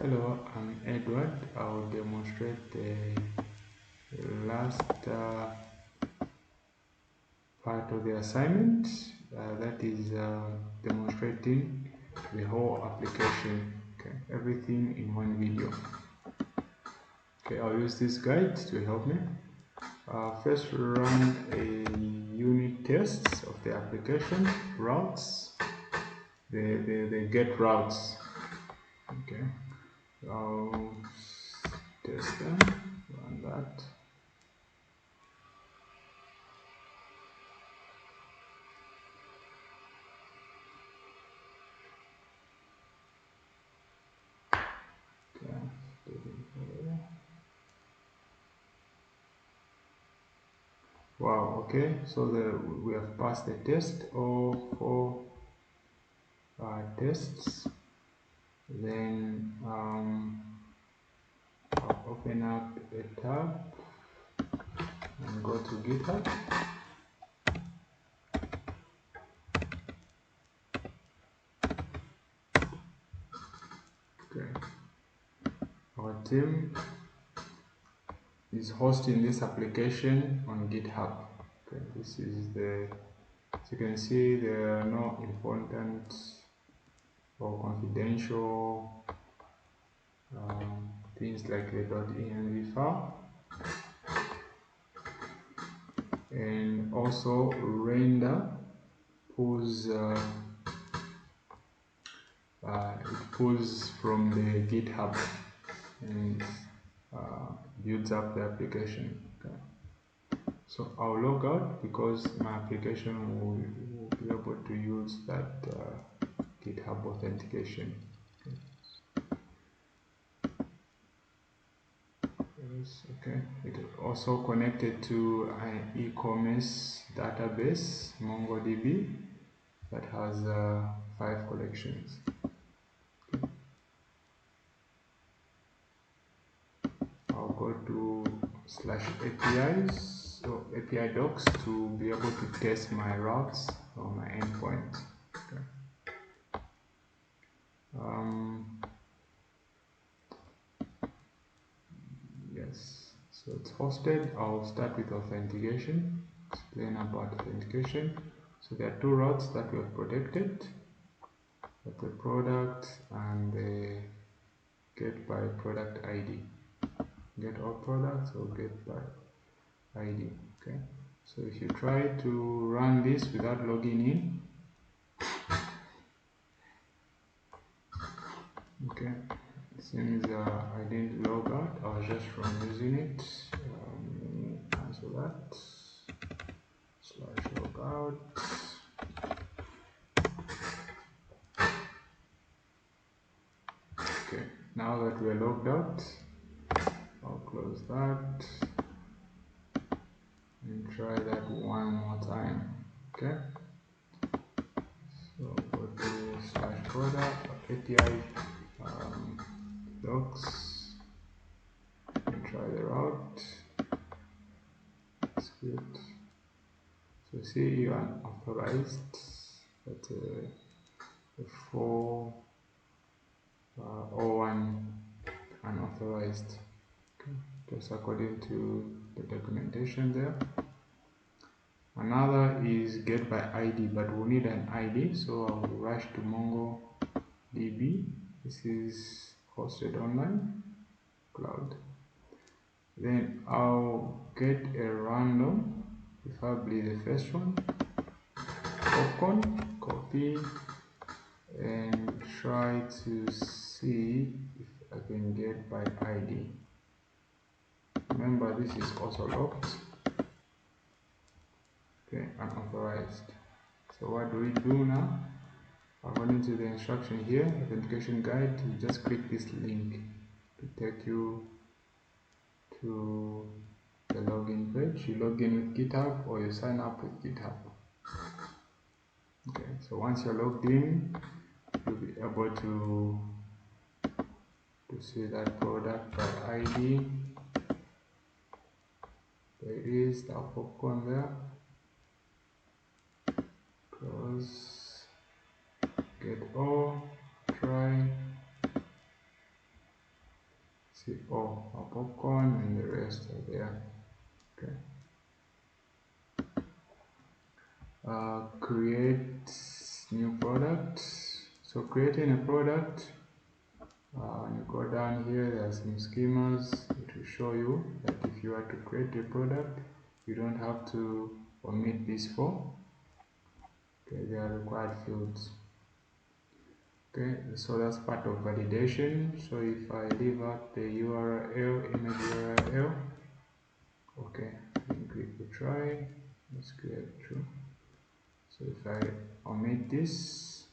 Hello, I'm Edward. I'll demonstrate the last part of the assignment, that is demonstrating the whole application, okay, everything in one video. Okay, I'll use this guide to help me. First run a unit tests of the application routes, the get routes. Okay, I'll test them, run that. Wow, okay, so we have passed the test, all 4 tests. Then I'll open up a tab and go to GitHub. Okay, our team is hosting this application on GitHub. Okay, this is as you can see, there are no important or confidential things like the .env file, and also render pulls it pulls from the GitHub and builds up the application. Okay. So I'll log out because my application will be able to use that GitHub authentication. Okay. Yes, okay. It also connected to an e-commerce database, MongoDB, that has 5 collections. Okay. I'll go to /APIs, so API docs, to be able to test my routes or my endpoint. Okay. Yes, so it's hosted. I'll start with authentication, explain about authentication. So there are 2 routes that we have protected, the product and the get by product ID. Get all products or get by ID. Okay, so if you try to run this without logging in, okay, it seems I didn't log out. I was just using it. Cancel that. /logout. Okay, now that we are logged out, I'll close that and try that one more time. Okay, so go to /product API docs and try the route. That's good. So see, you are authorized, but the 401 unauthorized. Okay, just according to the documentation there. Another is get by ID, but we need an ID, so I will rush to MongoDB. This is hosted online cloud. Then I'll get a random, preferably the first one, popcorn, copy, and try to see if I can get by ID. Remember, this is also locked. Okay, unauthorized. So what do we do now? According to the instruction here, authentication guide, you just click this link to take you to the login page. You log in with GitHub or you sign up with GitHub. Okay, so once you're logged in, you'll be able to see that product by ID. There it is, the popcorn there. Close, get all, try, See all our popcorn and the rest are there. Okay. Create new product. So creating a product, when you go down here, there are some schemas. It will show you that if you are to create a product, you don't have to omit these four. Okay, they are required fields. Okay, so that's part of validation. So if I leave out the URL, image URL, okay, then click retry. Let's create true. So if I omit this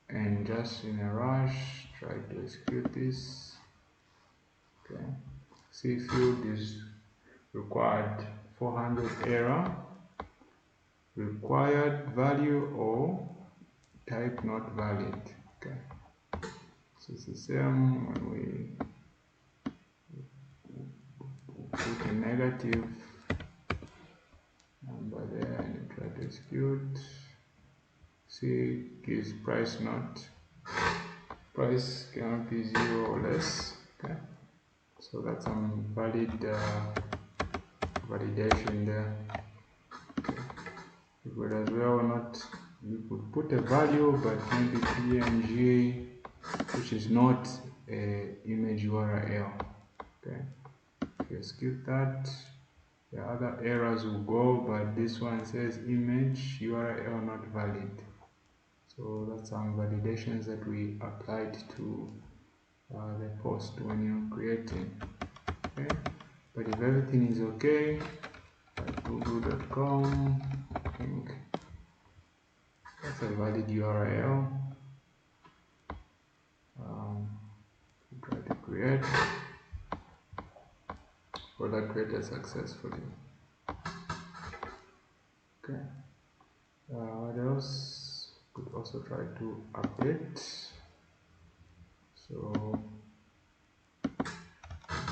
and just in a rush try to execute this, okay, see field is required 400 error, required value or type not valid. Okay, so it's the same when we put a negative number there and try to execute. See, gives price not, price cannot be 0 or less. Okay, so that's some valid validation there. Okay. You could as well not, you could put a value but maybe PNG, which is not a image URL. Okay, if you execute that, the other errors will go, but this one says image URL not valid. So that's some validations that we applied to the post when you're creating. Okay, but if everything is okay, like google.com, I think that's a valid URL. Try to create product created successfully. Okay, what else? Could also try to update. So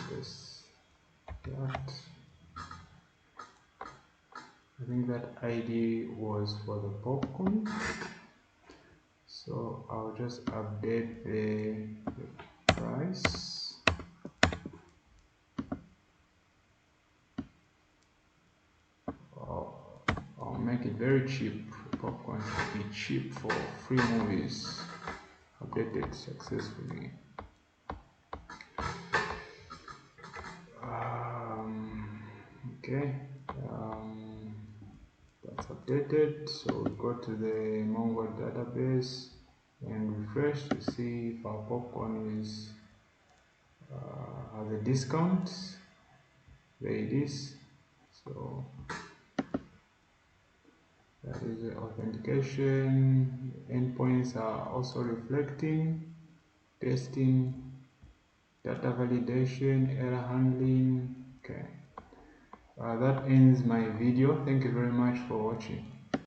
this, that. I think that ID was for the popcorn. So I'll just update the price. I'll make it very cheap. Popcorn should be cheap for free movies. Updated successfully. Okay, that's updated. So we go to the Mongo database and refresh to see if our popcorn is has a discount. There it is. So that is the authentication. Endpoints are also reflecting, testing, data validation, error handling. Okay, that ends my video. Thank you very much for watching.